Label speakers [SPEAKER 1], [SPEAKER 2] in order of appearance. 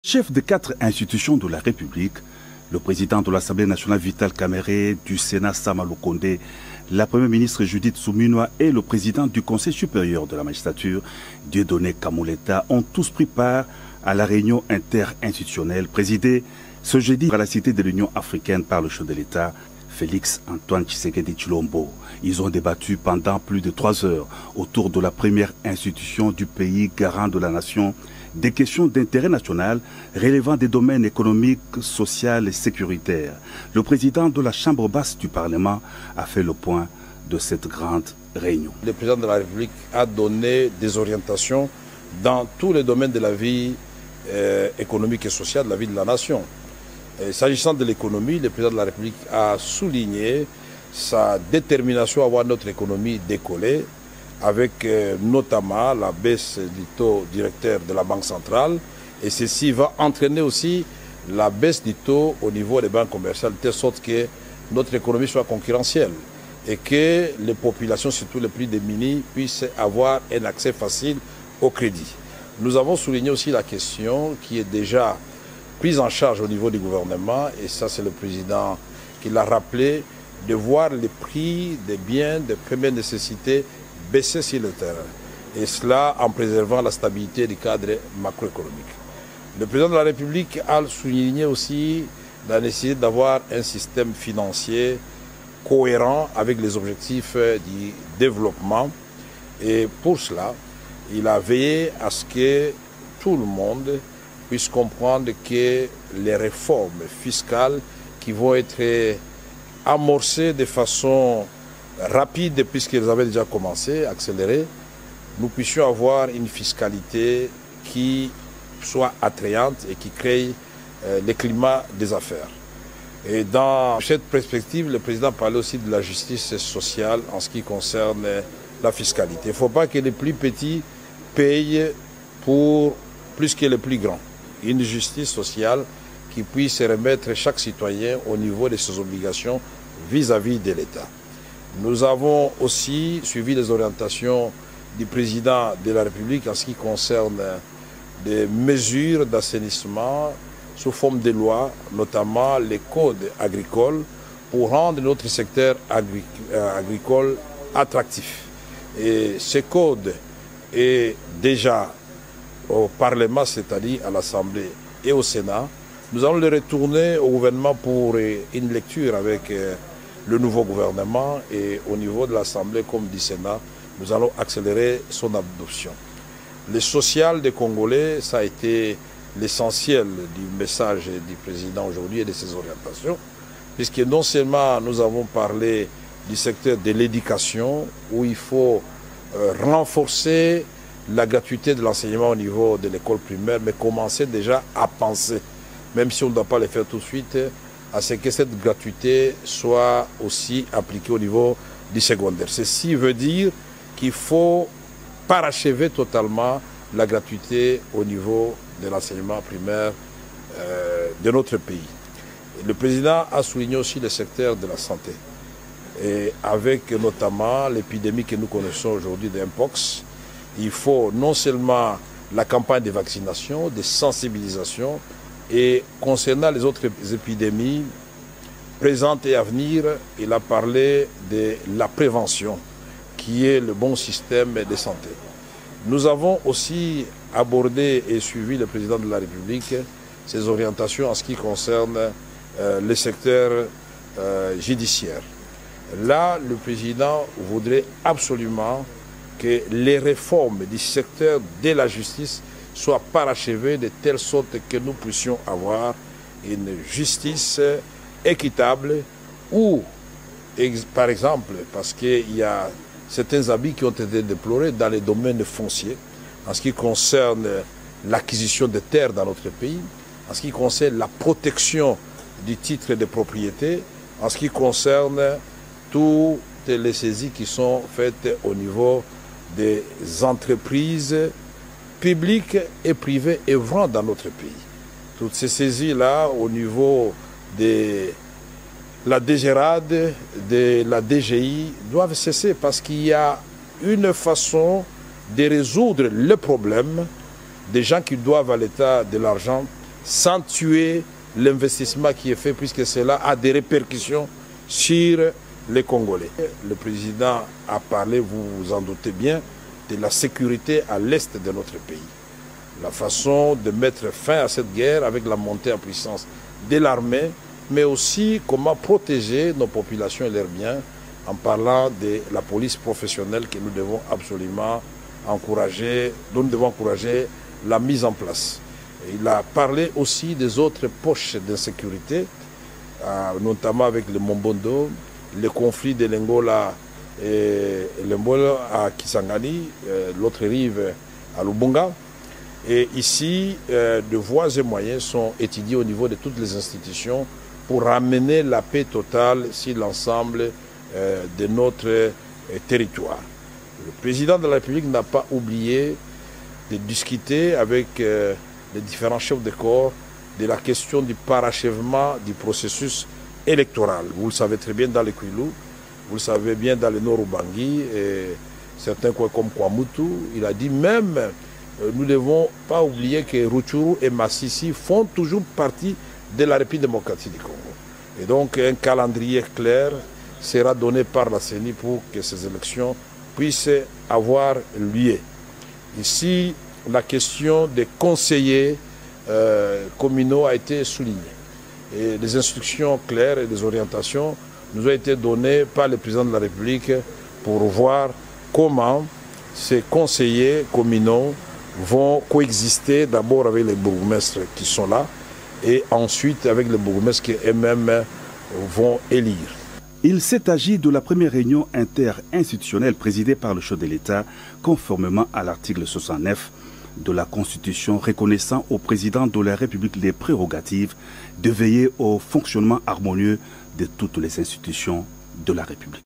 [SPEAKER 1] Chef de 4 institutions de la République, le président de l'Assemblée nationale Vital Kamerhe, du Sénat Sama Lukonde, la première ministre Judith Suminwa et le président du Conseil supérieur de la magistrature, Dieudonné Kamoleta, ont tous pris part à la réunion interinstitutionnelle présidée ce jeudi à la Cité de l'Union africaine par le chef de l'État, Félix Antoine Tshisekedi Tshilombo. Ils ont débattu pendant plus de 3 heures autour de la première institution du pays garant de la nation, des questions d'intérêt national relevant des domaines économiques, sociaux et sécuritaires. Le président de la Chambre basse du Parlement a fait le point de cette grande réunion.
[SPEAKER 2] Le président de la République a donné des orientations dans tous les domaines de la vie économique et sociale, de la vie de la nation. S'agissant de l'économie, le président de la République a souligné sa détermination à voir notre économie décoller, avec notamment la baisse du taux directeur de la Banque centrale. Et ceci va entraîner aussi la baisse du taux au niveau des banques commerciales, de telle sorte que notre économie soit concurrentielle et que les populations, surtout les plus démunies, puissent avoir un accès facile au crédit. Nous avons souligné aussi la question qui est déjà prise en charge au niveau du gouvernement, et ça c'est le président qui l'a rappelé, de voir les prix des biens de première nécessité baisser sur le terrain, et cela en préservant la stabilité du cadre macroéconomique. Le président de la République a souligné aussi la nécessité d'avoir un système financier cohérent avec les objectifs du développement, et pour cela, il a veillé à ce que tout le monde puisse comprendre que les réformes fiscales qui vont être amorcées de façon rapide, puisqu'ils avaient déjà commencé, accéléré, nous puissions avoir une fiscalité qui soit attrayante et qui crée le climat des affaires. Et dans cette perspective, le président parlait aussi de la justice sociale en ce qui concerne la fiscalité. Il ne faut pas que les plus petits payent pour plus que les plus grands. Une justice sociale qui puisse remettre chaque citoyen au niveau de ses obligations vis-à-vis de l'État. Nous avons aussi suivi les orientations du président de la République en ce qui concerne des mesures d'assainissement sous forme de loi, notamment les codes agricoles, pour rendre notre secteur agricole attractif. Et ce code est déjà au Parlement, c'est-à-dire à l'Assemblée et au Sénat. Nous allons le retourner au gouvernement pour une lecture avec le nouveau gouvernement, et au niveau de l'Assemblée comme du Sénat, nous allons accélérer son adoption. Le social des Congolais, ça a été l'essentiel du message du président aujourd'hui et de ses orientations, puisque non seulement nous avons parlé du secteur de l'éducation, où il faut renforcer la gratuité de l'enseignement au niveau de l'école primaire, mais commencer déjà à penser, même si on ne doit pas le faire tout de suite, à ce que cette gratuité soit aussi appliquée au niveau du secondaire. Ceci veut dire qu'il faut parachever totalement la gratuité au niveau de l'enseignement primaire de notre pays. Le président a souligné aussi le secteur de la santé, et avec notamment l'épidémie que nous connaissons aujourd'hui de Mpox. Il faut non seulement la campagne de vaccination, de sensibilisation, et concernant les autres épidémies présentes et à venir, il a parlé de la prévention, qui est le bon système de santé. Nous avons aussi abordé et suivi le président de la République ses orientations en ce qui concerne le secteur judiciaire. Là, le président voudrait absolument que les réformes du secteur de la justice soient parachevées de telle sorte que nous puissions avoir une justice équitable, où, par exemple, parce qu'il y a certains abus qui ont été déplorés dans les domaines fonciers, en ce qui concerne l'acquisition de terres dans notre pays, en ce qui concerne la protection du titre de propriété, en ce qui concerne toutes les saisies qui sont faites au niveau des entreprises publiques et privées œuvrant dans notre pays. Toutes ces saisies-là, au niveau de la DGRAD, de la DGI, doivent cesser, parce qu'il y a une façon de résoudre le problème des gens qui doivent à l'État de l'argent sans tuer l'investissement qui est fait, puisque cela a des répercussions sur les Congolais. Le président a parlé, vous vous en doutez bien, de la sécurité à l'est de notre pays. La façon de mettre fin à cette guerre avec la montée en puissance de l'armée, mais aussi comment protéger nos populations et leurs biens en parlant de la police professionnelle que nous devons absolument encourager, dont nous devons encourager la mise en place. Il a parlé aussi des autres poches d'insécurité, notamment avec le Mombondo, le conflit de l'Angola et l'Angola à Kisangani, l'autre rive à Lubunga. Et ici, de voies et moyens sont étudiés au niveau de toutes les institutions pour ramener la paix totale sur l'ensemble de notre territoire. Le président de la République n'a pas oublié de discuter avec les différents chefs de corps de la question du parachèvement du processus électoral. Vous le savez très bien dans le Kwilu, vous le savez bien dans le Nord Ubangi, et certains coins comme Kwamutu, il a dit même, nous ne devons pas oublier que Rutshuru et Masisi font toujours partie de la République démocratique du Congo. Et donc un calendrier clair sera donné par la CENI pour que ces élections puissent avoir lieu. Ici, la question des conseillers communaux a été soulignée. Et des instructions claires et des orientations nous ont été données par le président de la République pour voir comment ces conseillers communaux vont coexister d'abord avec les bourgmestres qui sont là et ensuite avec les bourgmestres qui eux-mêmes vont élire.
[SPEAKER 1] Il s'est agi de la première réunion interinstitutionnelle présidée par le chef de l'État, conformément à l'article 69 de la Constitution reconnaissant au président de la République les prérogatives de veiller au fonctionnement harmonieux de toutes les institutions de la République.